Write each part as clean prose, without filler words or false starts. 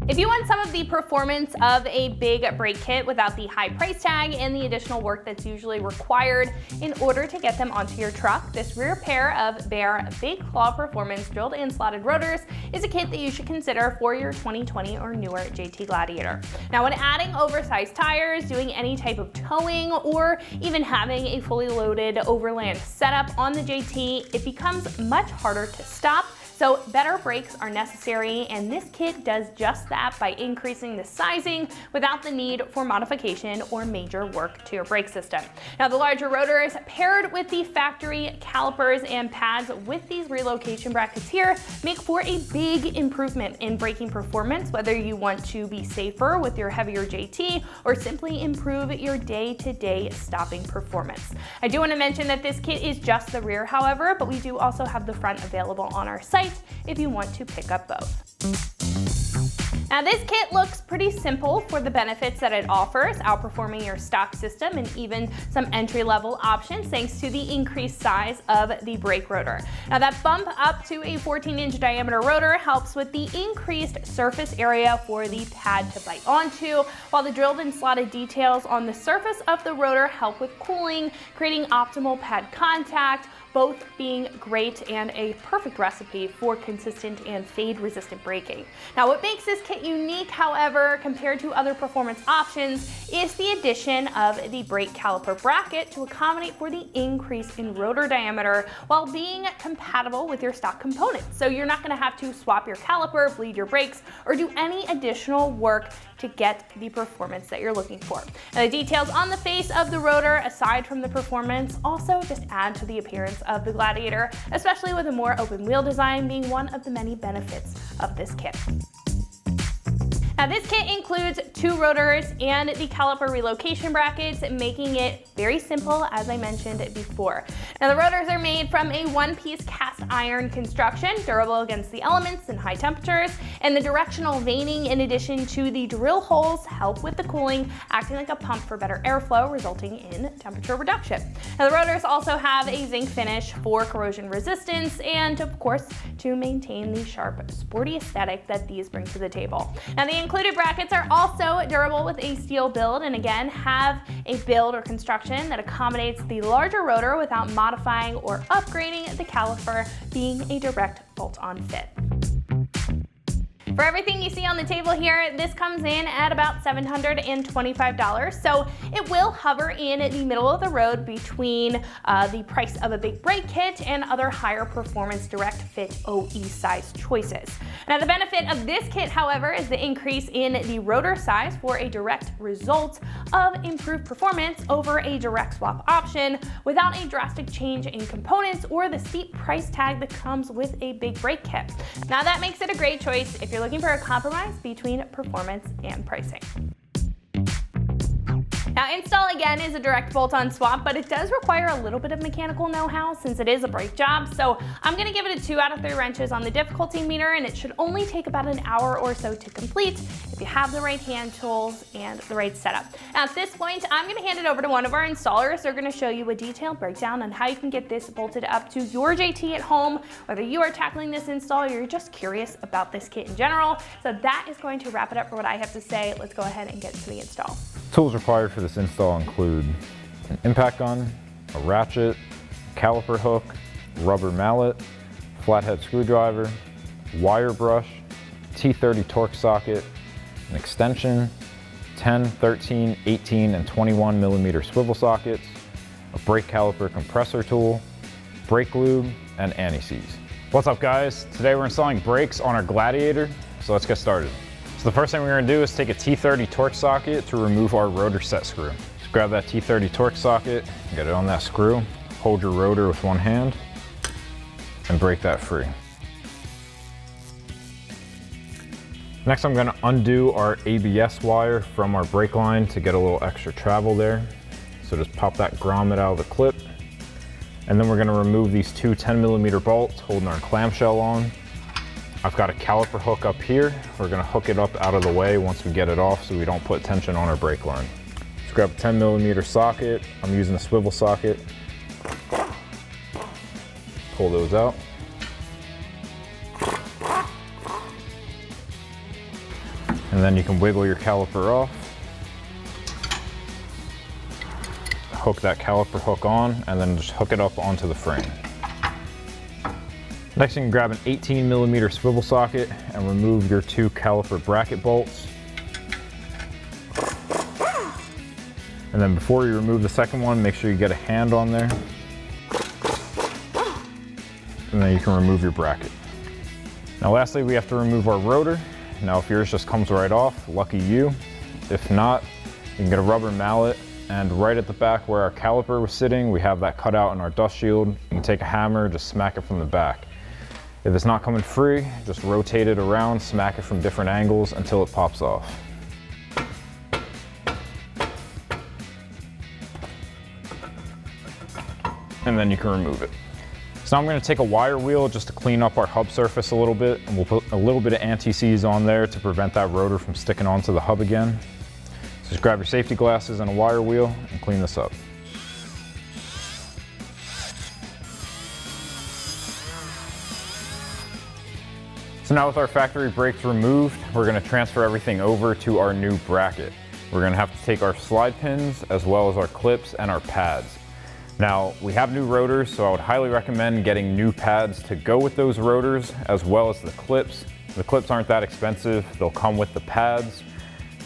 If you want some of the performance of a big brake kit without the high price tag and the additional work that's usually required in order to get them onto your truck, this rear pair of Baer Big Claw Performance drilled and slotted rotors is a kit that you should consider for your 2020 or newer JT Gladiator. Now, when adding oversized tires, doing any type of towing, or even having a fully loaded overland setup on the JT, it becomes much harder to stop. So better brakes are necessary, and this kit does just that by increasing the sizing without the need for modification or major work to your brake system. Now, the larger rotors paired with the factory calipers and pads with these relocation brackets here make for a big improvement in braking performance, whether you want to be safer with your heavier JT or simply improve your day-to-day stopping performance. I do want to mention that this kit is just the rear, however, but we do also have the front available on our site if you want to pick up both. Now, this kit looks pretty simple for the benefits that it offers, outperforming your stock system and even some entry-level options thanks to the increased size of the brake rotor. Now, that bump up to a 14-inch diameter rotor helps with the increased surface area for the pad to bite onto, while the drilled and slotted details on the surface of the rotor help with cooling, creating optimal pad contact, both being great and a perfect recipe for consistent and fade-resistant braking. Now, what makes this kit unique, however, compared to other performance options, is the addition of the brake caliper bracket to accommodate for the increase in rotor diameter while being compatible with your stock components. So you're not gonna have to swap your caliper, bleed your brakes, or do any additional work to get the performance that you're looking for. And the details on the face of the rotor, aside from the performance, also just add to the appearance of the Gladiator, especially with a more open wheel design being one of the many benefits of this kit. Now, this kit includes 2 rotors and the caliper relocation brackets, making it very simple, as I mentioned before. Now, the rotors are made from a one-piece cast iron construction, durable against the elements and high temperatures, and the directional veining in addition to the drill holes help with the cooling, acting like a pump for better airflow, resulting in temperature reduction. Now, the rotors also have a zinc finish for corrosion resistance and, of course, to maintain the sharp, sporty aesthetic that these bring to the table. Now, the included brackets are also durable with a steel build, and again have a build or construction that accommodates the larger rotor without modifying or upgrading the caliper, being a direct bolt-on fit. For everything you see on the table here, this comes in at about $725, so it will hover in the middle of the road between the price of a big brake kit and other higher performance direct fit OE size choices. Now, the benefit of this kit, however, is the increase in the rotor size for a direct result of improved performance over a direct swap option without a drastic change in components or the steep price tag that comes with a big brake kit. Now, that makes it a great choice if you're looking for a compromise between performance and pricing. Now, install again is a direct bolt-on swap, but it does require a little bit of mechanical know-how since it is a brake job. So I'm gonna give it a 2 out of 3 wrenches on the difficulty meter, and it should only take about an hour or so to complete if you have the right hand tools and the right setup. Now, at this point, I'm gonna hand it over to one of our installers. They're gonna show you a detailed breakdown on how you can get this bolted up to your JT at home, whether you are tackling this install or you're just curious about this kit in general. So that is going to wrap it up for what I have to say. Let's go ahead and get to the install. Tools required for this install include an impact gun, a ratchet, caliper hook, rubber mallet, flathead screwdriver, wire brush, T30 torque socket, an extension, 10, 13, 18, and 21 millimeter swivel sockets, a brake caliper compressor tool, brake lube, and anti-seize. What's up, guys? Today we're installing brakes on our Gladiator, so let's get started. So the first thing we're going to do is take a T30 torque socket to remove our rotor set screw. Just grab that T30 torque socket, get it on that screw, hold your rotor with one hand, and break that free. Next, I'm going to undo our ABS wire from our brake line to get a little extra travel there. So just pop that grommet out of the clip. And then we're going to remove these 2 10 millimeter bolts holding our clamshell on. I've got a caliper hook up here. We're gonna hook it up out of the way once we get it off so we don't put tension on our brake line. Just grab a 10 millimeter socket. I'm using a swivel socket. Pull those out. And then you can wiggle your caliper off. Hook that caliper hook on, and then just hook it up onto the frame. Next, you can grab an 18mm swivel socket and remove your 2 caliper bracket bolts. And then before you remove the second one, make sure you get a hand on there. And then you can remove your bracket. Now lastly, we have to remove our rotor. Now if yours just comes right off, lucky you. If not, you can get a rubber mallet, and right at the back where our caliper was sitting, we have that cut out in our dust shield. You can take a hammer, just smack it from the back. If it's not coming free, just rotate it around, smack it from different angles until it pops off. And then you can remove it. So now I'm going to take a wire wheel just to clean up our hub surface a little bit, and we'll put a little bit of anti-seize on there to prevent that rotor from sticking onto the hub again. So just grab your safety glasses and a wire wheel and clean this up. So now with our factory brakes removed, we're going to transfer everything over to our new bracket. We're going to have to take our slide pins as well as our clips and our pads. Now, we have new rotors, so I would highly recommend getting new pads to go with those rotors, as well as the clips. The clips aren't that expensive. They'll come with the pads.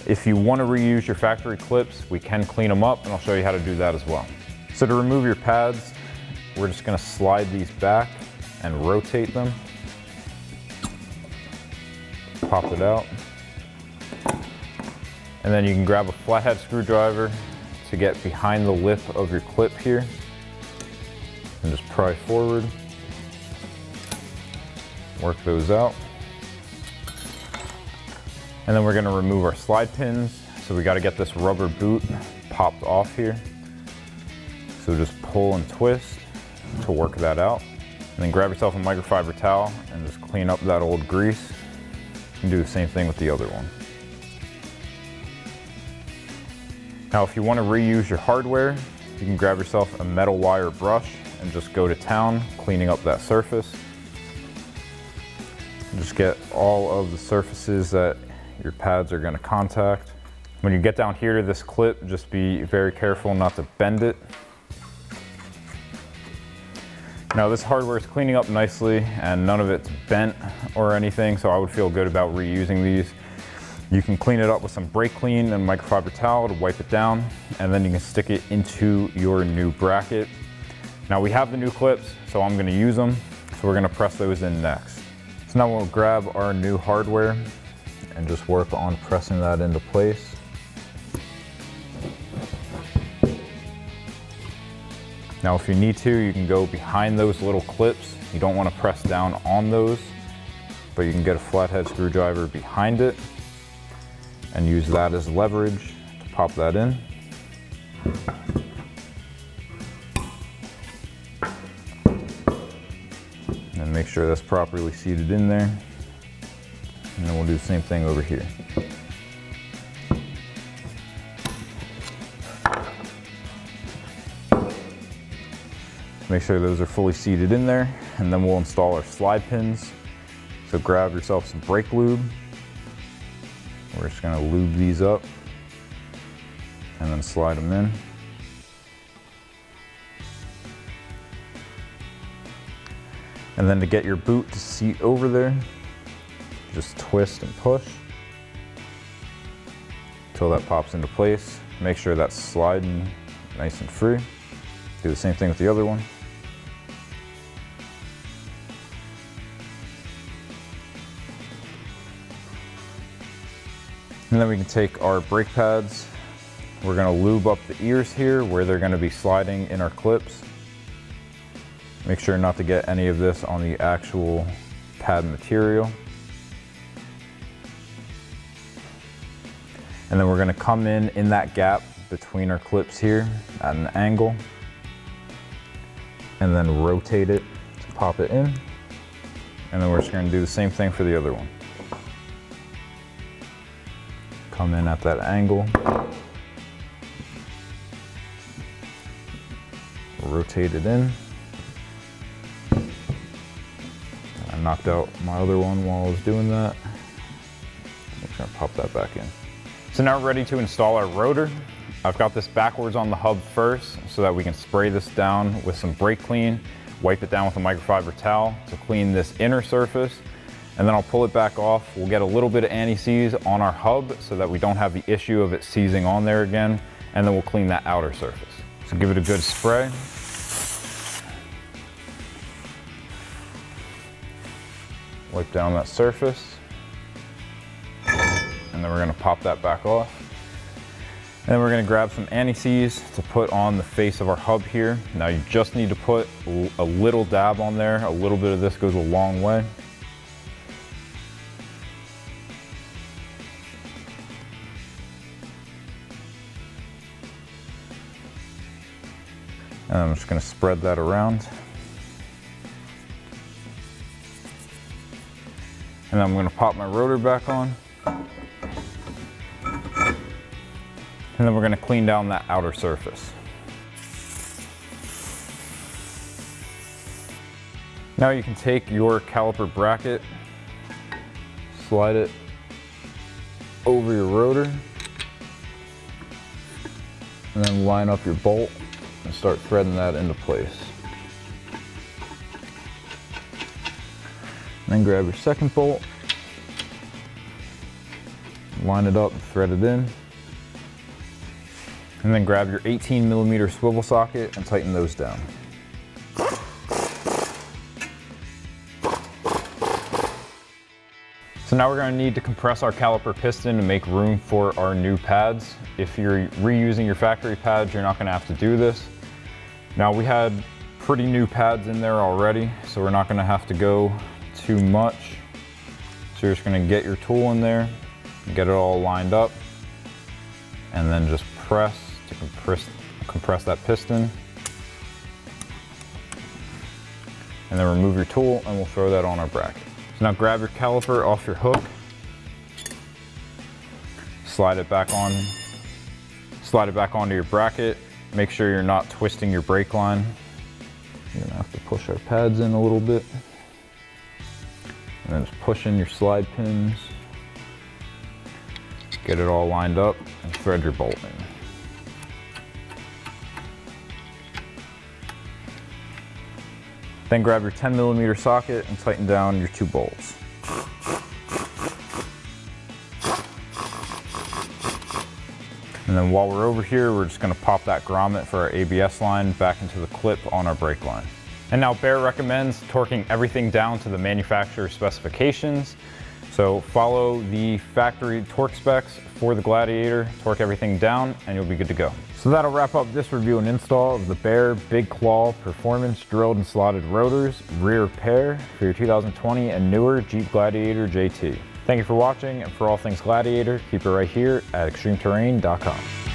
If you want to reuse your factory clips, we can clean them up, and I'll show you how to do that as well. So to remove your pads, we're just going to slide these back and rotate them. Pop it out. And then you can grab a flathead screwdriver to get behind the lip of your clip here and just pry forward, work those out. And then we're going to remove our slide pins. So we got to get this rubber boot popped off here. So just pull and twist to work that out. And then grab yourself a microfiber towel and just clean up that old grease. You can do the same thing with the other one. Now, if you want to reuse your hardware, you can grab yourself a metal wire brush and just go to town cleaning up that surface. Just get all of the surfaces that your pads are going to contact. When you get down here to this clip, just be very careful not to bend it. Now, this hardware is cleaning up nicely and none of it's bent or anything, so I would feel good about reusing these. You can clean it up with some brake clean and microfiber towel to wipe it down, and then you can stick it into your new bracket. Now we have the new clips, so I'm gonna use them. So we're gonna press those in next. So now we'll grab our new hardware and just work on pressing that into place. Now if you need to, you can go behind those little clips. You don't wanna press down on those, but you can get a flathead screwdriver behind it and use that as leverage to pop that in. And make sure that's properly seated in there. And then we'll do the same thing over here. Make sure those are fully seated in there, and then we'll install our slide pins. So grab yourself some brake lube. We're just going to lube these up and then slide them in. And then to get your boot to seat over there, just twist and push until that pops into place. Make sure that's sliding nice and free. Do the same thing with the other one. And then we can take our brake pads. We're gonna lube up the ears here where they're gonna be sliding in our clips. Make sure not to get any of this on the actual pad material. And then we're gonna come in that gap between our clips here at an angle, and then rotate it to pop it in. And then we're just gonna do the same thing for the other one. Come in at that angle, rotate it in. I knocked out my other one while I was doing that. Make gonna pop that back in. So now we're ready to install our rotor. I've got this backwards on the hub first so that we can spray this down with some brake clean, wipe it down with a microfiber towel to clean this inner surface, and then I'll pull it back off. We'll get a little bit of anti-seize on our hub so that we don't have the issue of it seizing on there again, and then we'll clean that outer surface. So give it a good spray. Wipe down that surface, and then we're gonna pop that back off. And then we're gonna grab some anti-seize to put on the face of our hub here. Now you just need to put a little dab on there. A little bit of this goes a long way. And I'm just gonna spread that around. And then I'm gonna pop my rotor back on. And then we're gonna clean down that outer surface. Now you can take your caliper bracket, slide it over your rotor, and then line up your bolt and start threading that into place. And then grab your second bolt, line it up and thread it in. And then grab your 18mm swivel socket and tighten those down. So now we're going to need to compress our caliper piston to make room for our new pads. If you're reusing your factory pads, you're not going to have to do this. Now we had pretty new pads in there already, so we're not going to have to go too much. So you're just going to get your tool in there, get it all lined up, and then just press to compress that piston. And then remove your tool and we'll throw that on our bracket. So now grab your caliper off your hook, slide it back onto your bracket. Make sure you're not twisting your brake line. You're gonna have to push our pads in a little bit. And then just push in your slide pins. Get it all lined up and thread your bolt in. Then grab your 10mm socket and tighten down your 2 bolts. And then while we're over here, we're just gonna pop that grommet for our ABS line back into the clip on our brake line. And now Baer recommends torquing everything down to the manufacturer's specifications. So follow the factory torque specs for the Gladiator, torque everything down, and you'll be good to go. So that'll wrap up this review and install of the Baer Big Claw Performance Drilled and Slotted Rotors Rear Pair for your 2020 and newer Jeep Gladiator JT. Thank you for watching, and for all things Gladiator, keep it right here at extremeterrain.com.